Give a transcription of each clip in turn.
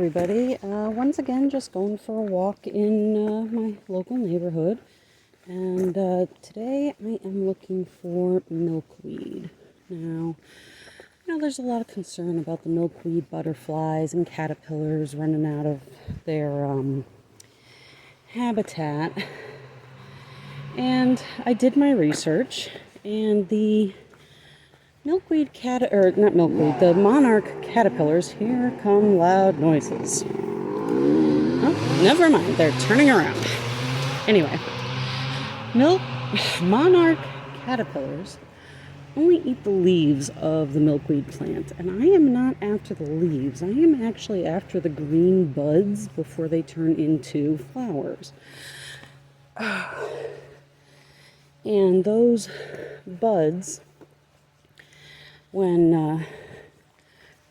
everybody. Once again, just going for a walk in my local neighborhood. And today I am looking for milkweed. Now, there's a lot of concern about the milkweed butterflies and caterpillars running out of their habitat. And I did my research, and the the monarch caterpillars, here come loud noises. Oh, never mind, they're turning around. Anyway, monarch caterpillars only eat the leaves of the milkweed plant, and I am not after the leaves. I am actually after the green buds before they turn into flowers. And those buds, when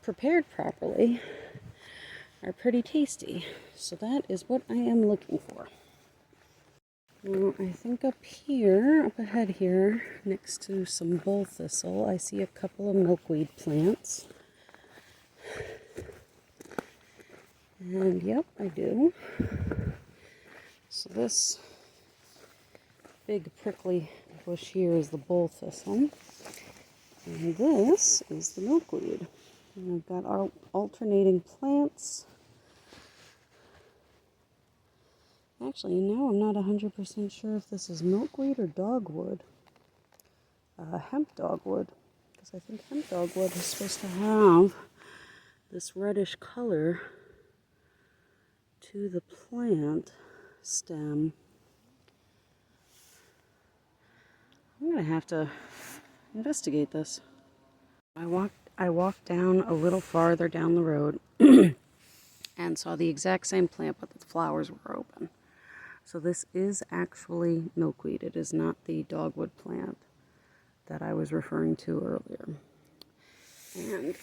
prepared properly, are pretty tasty. So that is what I am looking for. Now, I think up ahead here, next to some bull thistle, I see a couple of milkweed plants. And yep, I do. So this big prickly bush here is the bull thistle. And this is the milkweed. And I've got our alternating plants. Actually, now I'm not 100% sure if this is milkweed or dogwood. Hemp dogwood. Because I think hemp dogwood is supposed to have this reddish color to the plant stem. I'm going to have to investigate this. I walked down a little farther down the road and saw the exact same plant, but the flowers were open. So this is actually milkweed. It is not the dogwood plant that I was referring to earlier. And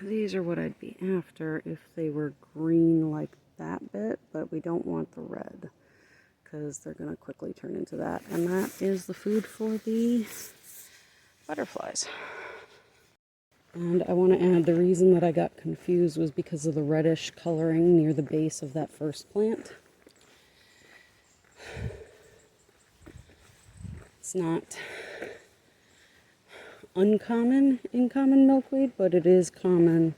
these are what I'd be after if they were green like that bit, but we don't want the red because they're going to quickly turn into that. And that is the food for the butterflies. And I want to add, the reason that I got confused was because of the reddish coloring near the base of that first plant. It's not uncommon in common milkweed, but it is common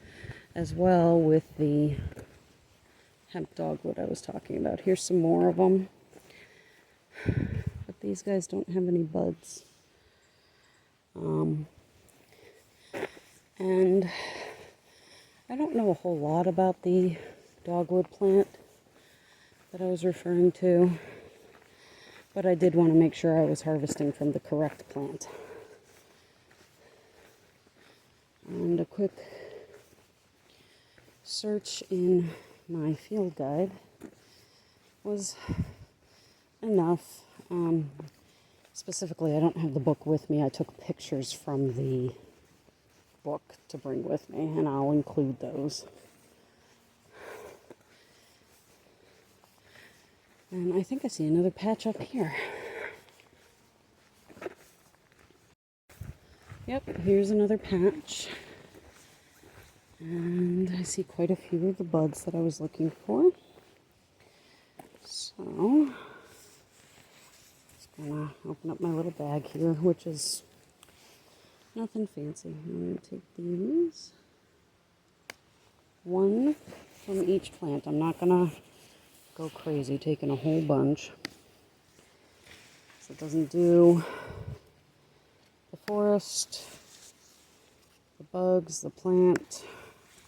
as well with the hemp dogwood I was talking about. Here's some more of them. But these guys don't have any buds. And I don't know a whole lot about the dogwood plant that I was referring to, but I did want to make sure I was harvesting from the correct plant. And a quick search in my field guide was enough. Specifically, I don't have the book with me. I took pictures from the book to bring with me, and I'll include those. And I think I see another patch up here. Yep, here's another patch. And I see quite a few of the buds that I was looking for. So, just gonna open up my little bag here, which is nothing fancy. I'm going to take these. One from each plant. I'm not going to go crazy taking a whole bunch. So it doesn't do the forest, the bugs, the plant,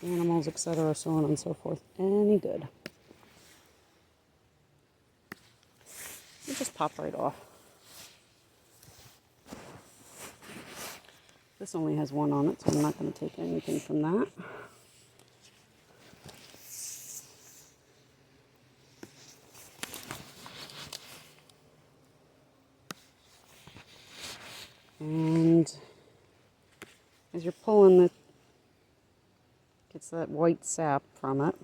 animals, etc., so on and so forth, any good. It just pop right off. This only has one on it, so I'm not going to take anything from that. And as you're pulling it, gets that white sap from it.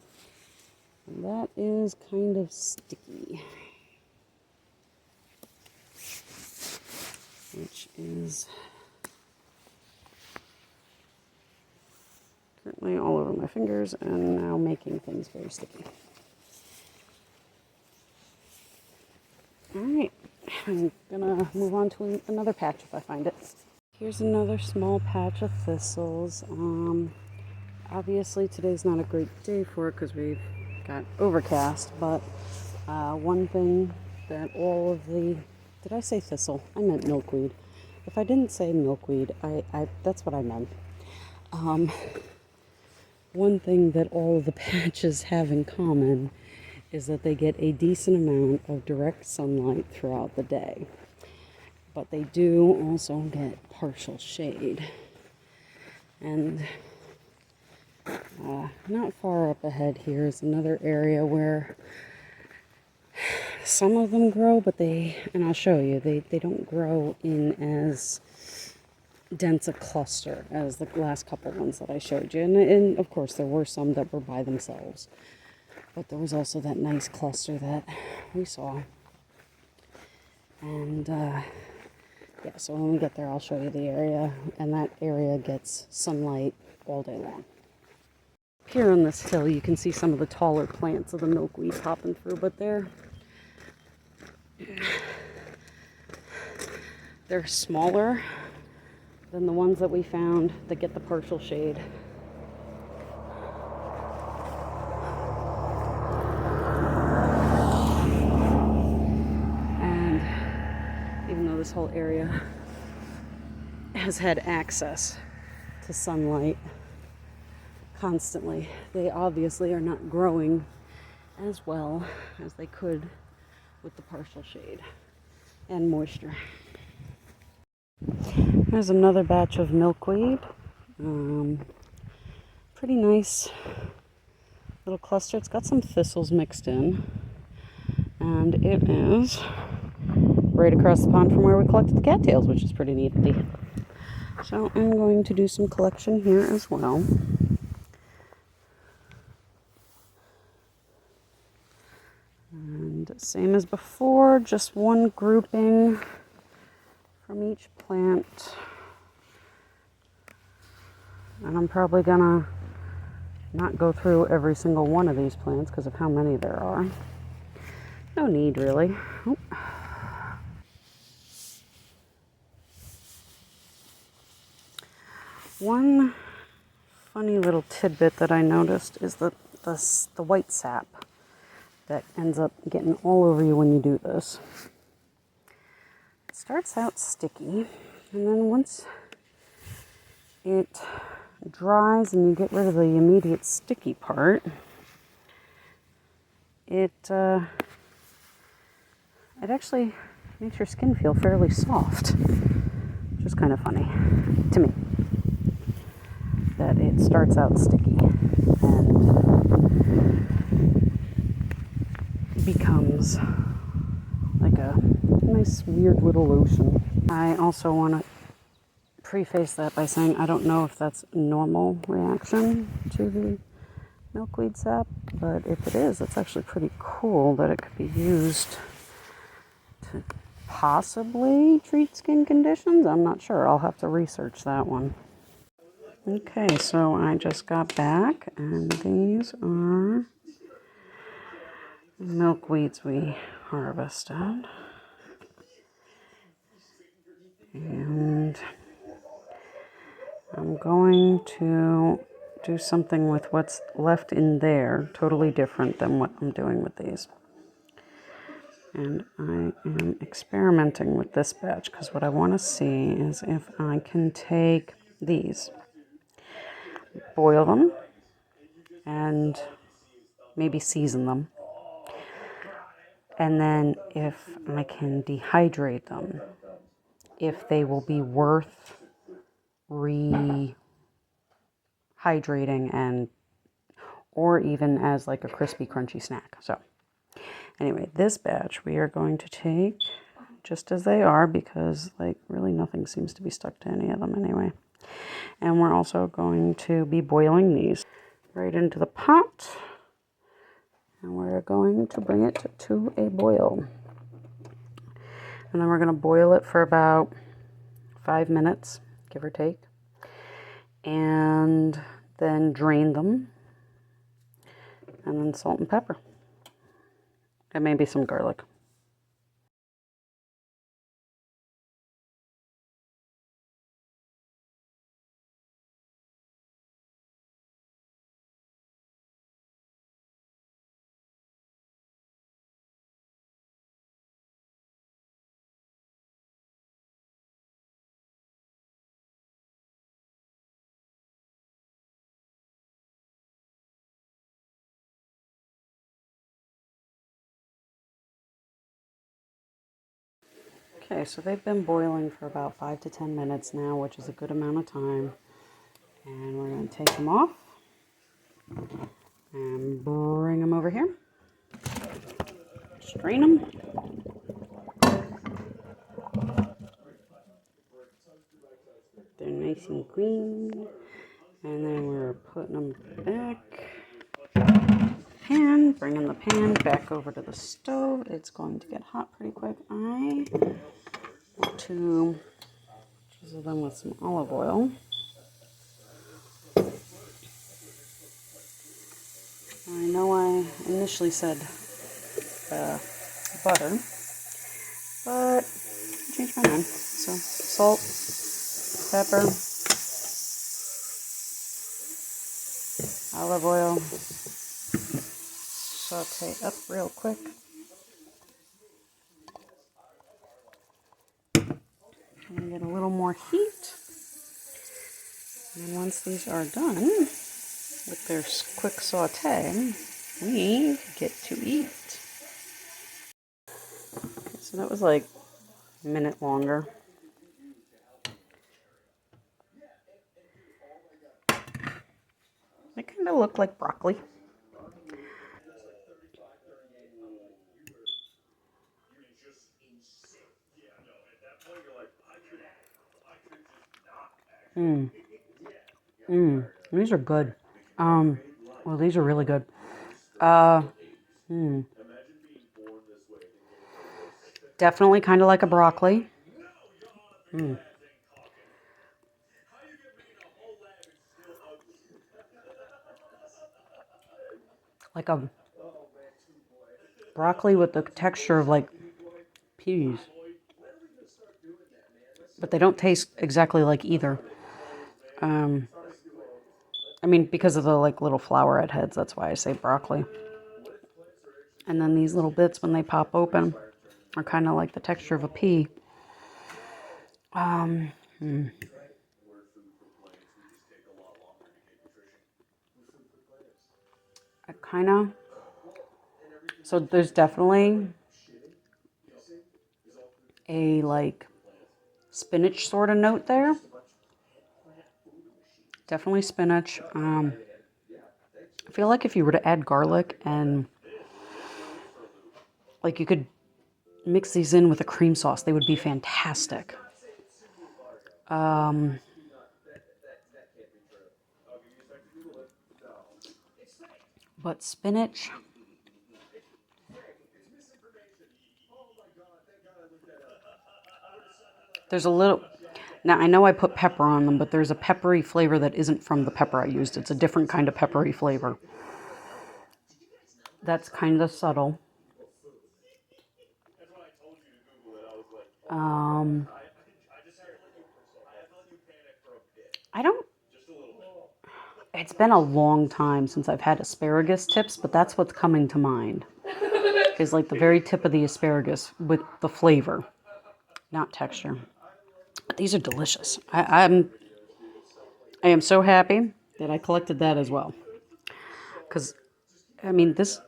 And that is kind of sticky, which is currently all over my fingers and now making things very sticky. Alright, I'm gonna move on to another patch if I find it. Here's another small patch of thistles. Obviously today's not a great day for it because we've got overcast, but one thing that all of the... Did I say thistle? I meant milkweed. If I didn't say milkweed, that's what I meant. One thing that all of the patches have in common is that they get a decent amount of direct sunlight throughout the day. But they do also get partial shade. And not far up ahead here is another area where some of them grow, but and I'll show you, they don't grow in as dense a cluster as the last couple ones that I showed you. And of course there were some that were by themselves. But there was also that nice cluster that we saw. And yeah, so when we get there I'll show you the area. And that area gets sunlight all day long. Here on this hill you can see some of the taller plants of the milkweed popping through, but they're smaller than the ones that we found that get the partial shade. And even though this whole area has had access to sunlight constantly, they obviously are not growing as well as they could with the partial shade and moisture. There's another batch of milkweed. Pretty nice little cluster. It's got some thistles mixed in. And it is right across the pond from where we collected the cattails, which is pretty neat. So I'm going to do some collection here as well. And same as before, just one grouping from each plant. And I'm probably gonna not go through every single one of these plants because of how many there are. No need, really. Oh. One funny little tidbit that I noticed is that the white sap that ends up getting all over you when you do this. It starts out sticky, and then once it dries and you get rid of the immediate sticky part, it actually makes your skin feel fairly soft, which is kind of funny to me, that it starts out sticky and becomes like a nice weird little lotion. I also want to preface that by saying I don't know if that's a normal reaction to the milkweed sap, but if it is, it's actually pretty cool that it could be used to possibly treat skin conditions. I'm not sure. I'll have to research that one. Okay, so I just got back, and these are milkweeds we harvested. And I'm going to do something with what's left in there, totally different than what I'm doing with these. And I am experimenting with this batch because what I want to see is if I can take these, boil them, and maybe season them. And then if I can dehydrate them, if they will be worth rehydrating and or even as like a crispy crunchy snack. So anyway, this batch we are going to take just as they are because like really nothing seems to be stuck to any of them anyway. And we're also going to be boiling these right into the pot, and we're going to bring it to a boil. And then we're going to boil it for about 5 minutes, give or take. And Then drain them. And then salt and pepper. And maybe some garlic. Okay, so they've been boiling for about 5 to 10 minutes now, which is a good amount of time. And we're going to take them off and bring them over here. Strain them. They're nice and clean. And then we're putting them back. Pan, bringing the pan back over to the stove. It's going to get hot pretty quick. I want to drizzle them with some olive oil. I know I initially said butter, but I changed my mind. So salt, pepper, olive oil, saute up real quick. And get a little more heat. And once these are done with their quick saute, we get to eat. So that was like a minute longer. They kind of look like broccoli. These are good. Well, these are really good. Definitely kind of like a broccoli. Like a broccoli with the texture of like peas. But they don't taste exactly like either. I mean, because of the like little flowerhead heads, that's why I say broccoli. And then these little bits, when they pop open, are kind of like the texture of a pea. I kind of... So there's definitely a like spinach sort of note there. Definitely spinach. I feel like if you were to add garlic and like you could mix these in with a cream sauce, they would be fantastic. But spinach, there's a little... Now, I know I put pepper on them, but there's a peppery flavor that isn't from the pepper I used. It's a different kind of peppery flavor. That's kind of subtle. I don't... It's been a long time since I've had asparagus tips, but that's what's coming to mind. Is like the very tip of the asparagus with the flavor, not texture. But these are delicious. I am so happy that I collected that as well. Because, I mean, this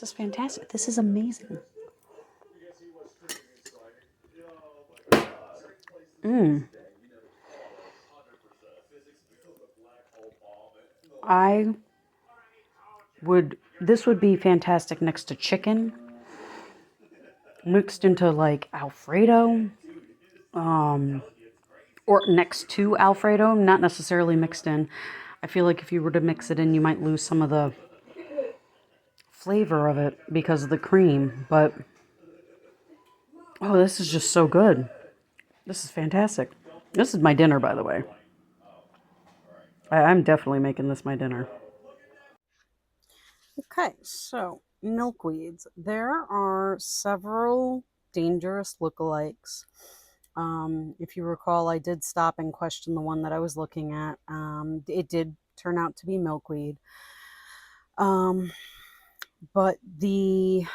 is fantastic. This is amazing. This would be fantastic next to chicken, mixed into like Alfredo, or next to Alfredo, not necessarily mixed in. I feel like if you were to mix it in, you might lose some of the flavor of it because of the cream, but oh, this is just so good. This is fantastic. This is my dinner, by the way. I'm definitely making this my dinner. Okay, so milkweeds. There are several dangerous lookalikes. If you recall, I did stop and question the one that I was looking at. It did turn out to be milkweed. Um, but the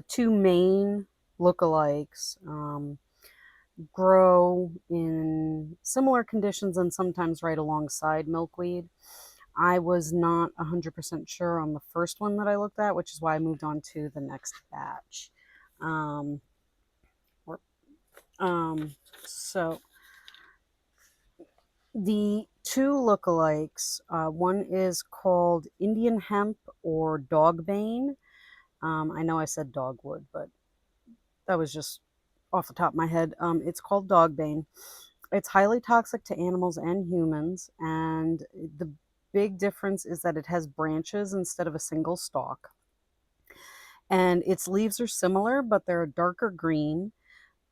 two main lookalikes grow in similar conditions and sometimes right alongside milkweed. I was not 100% sure on the first one that I looked at, which is why I moved on to the next batch. Um, or, um, so the two lookalikes, one is called Indian hemp or dogbane. I know I said dogwood, but that was just off the top of my head. It's called dogbane. It's highly toxic to animals and humans, and the big difference is that it has branches instead of a single stalk. And its leaves are similar, but they're a darker green.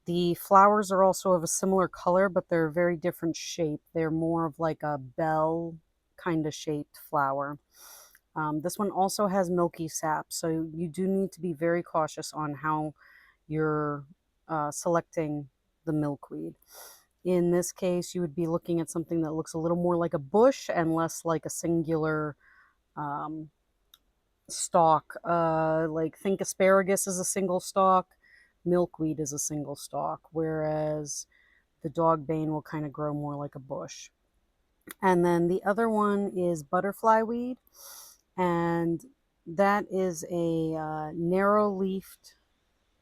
The flowers are also of a similar color, but they're a very different shape. They're more of like a bell kind of shaped flower. This one also has milky sap, so you do need to be very cautious on how you're selecting the milkweed. In this case, you would be looking at something that looks a little more like a bush and less like a singular um, stalk. Like think asparagus is a single stalk, milkweed is a single stalk, whereas the dogbane will kind of grow more like a bush. And then the other one is butterfly weed, and that is a narrow leafed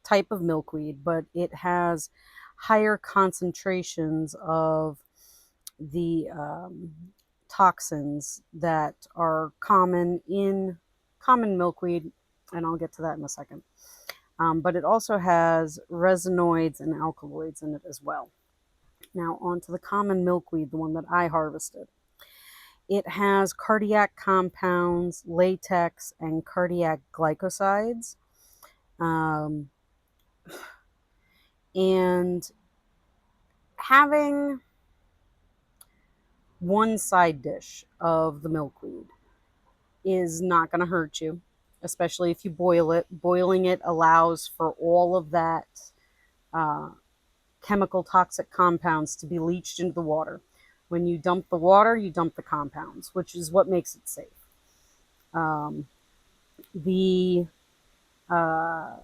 type of milkweed, but it has higher concentrations of the toxins that are common in common milkweed, and I'll get to that in a second. But it also has resinoids and alkaloids in it as well. Now, on to the common milkweed, the one that I harvested. It has cardiac compounds, latex, and cardiac glycosides. Um, and having one side dish of the milkweed is not going to hurt you, especially if you boil it. Boiling it allows for all of that uh, chemical toxic compounds to be leached into the water. When you dump the water, you dump the compounds, which is what makes it safe. Um, the uh,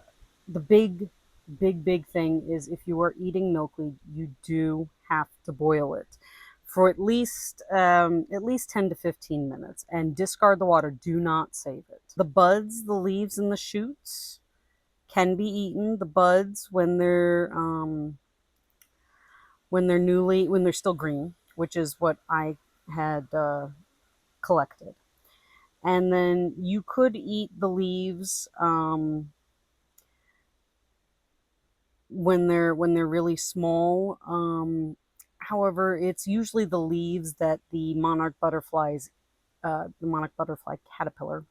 the big thing is if you are eating milkweed, you do have to boil it for at least 10 to 15 minutes and discard the water. Do not save it. The buds, the leaves, and the shoots can be eaten. The buds when they're still green, which is what I had collected. And then you could eat the leaves when they're really small. However, it's usually the leaves that the monarch butterfly caterpillar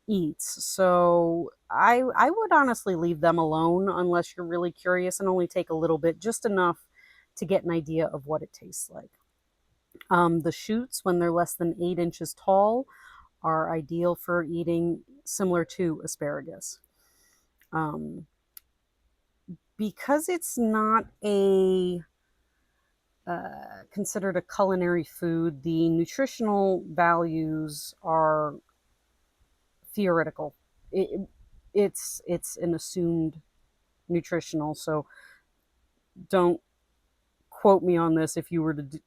eats. So I would honestly leave them alone unless you're really curious, and only take a little bit, just enough to get an idea of what it tastes like. The shoots, when they're less than 8 inches tall, are ideal for eating, similar to asparagus. Um, because it's not a considered a culinary food, the nutritional values are theoretical. It's an assumed nutritional, so don't quote me on this if you were to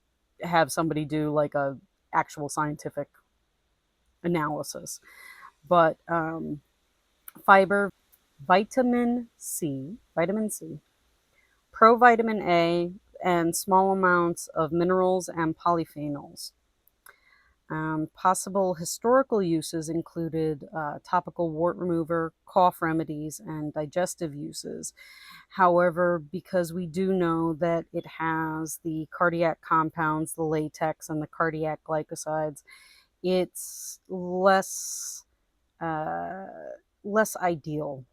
have somebody do like a actual scientific analysis. But fiber, vitamin C, provitamin A, and small amounts of minerals and polyphenols. Possible historical uses included topical wart remover, cough remedies, and digestive uses. However, because we do know that it has the cardiac compounds, the latex, and the cardiac glycosides, it's uh, less ideal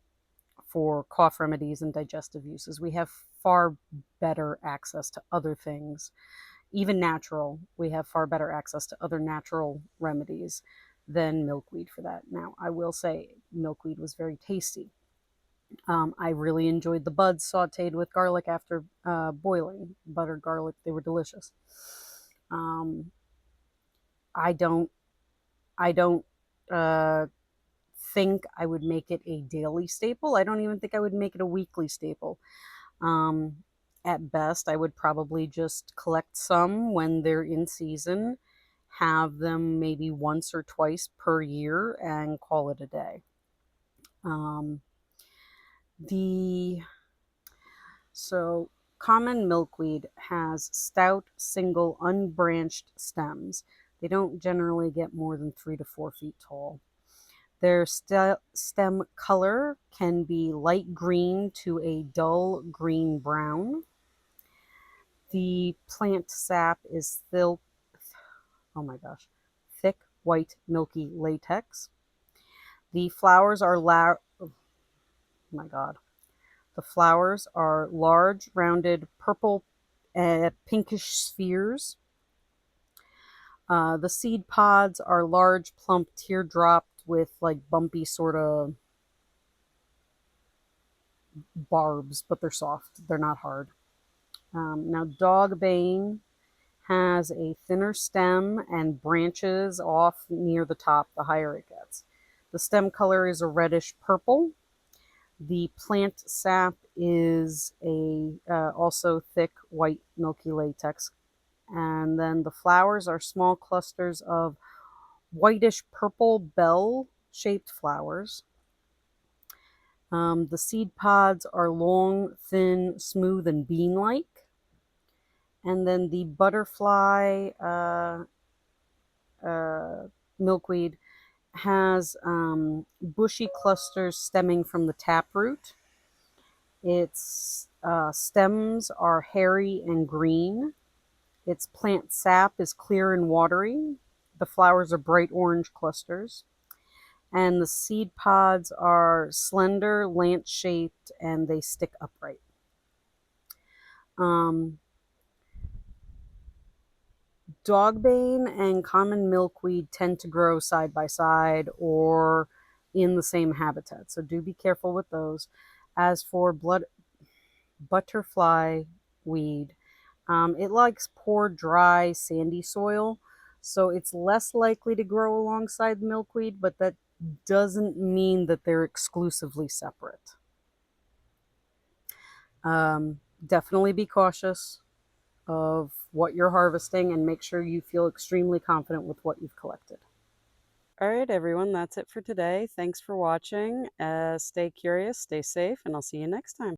for cough remedies and digestive uses. We have far better access to other things even natural, we have far better access to other natural remedies than milkweed for that. Now, I will say milkweed was very tasty. I really enjoyed the buds sauteed with garlic after boiling, buttered garlic. They were delicious. Um, I don't, I don't uh, think I would make it a daily staple. I don't even think I would make it a weekly staple. Um, at best, I would probably just collect some when they're in season, have them maybe once or twice per year, and call it a day. Um, the so common milkweed has stout, single, unbranched stems. They don't generally get more than 3 to 4 feet tall. Their stem color can be light green to a dull green brown. The plant sap is oh my gosh, thick, white, milky latex. The flowers are oh my god. The flowers are large, rounded, purple, pinkish spheres. The seed pods are large, plump, teardropped with like bumpy sort of barbs, but they're soft. They're not hard. Now, dogbane has a thinner stem and branches off near the top the higher it gets. The stem color is a reddish purple. The plant sap is a also thick white milky latex, and then the flowers are small clusters of whitish purple bell shaped flowers. The seed pods are long, thin, smooth, and bean like. And then the butterfly milkweed has bushy clusters stemming from the taproot. Its stems are hairy and green. Its plant sap is clear and watery. The flowers are bright orange clusters. And the seed pods are slender, lance shaped, and they stick upright. Um, Dogbane and common milkweed tend to grow side by side or in the same habitat, so do be careful with those. As for butterfly weed, it likes poor, dry, sandy soil, so it's less likely to grow alongside milkweed, but that doesn't mean that they're exclusively separate. Definitely be cautious of what you're harvesting and make sure you feel extremely confident with what you've collected. All right, everyone, that's it for today. Thanks for watching. Stay curious, stay safe, and I'll see you next time.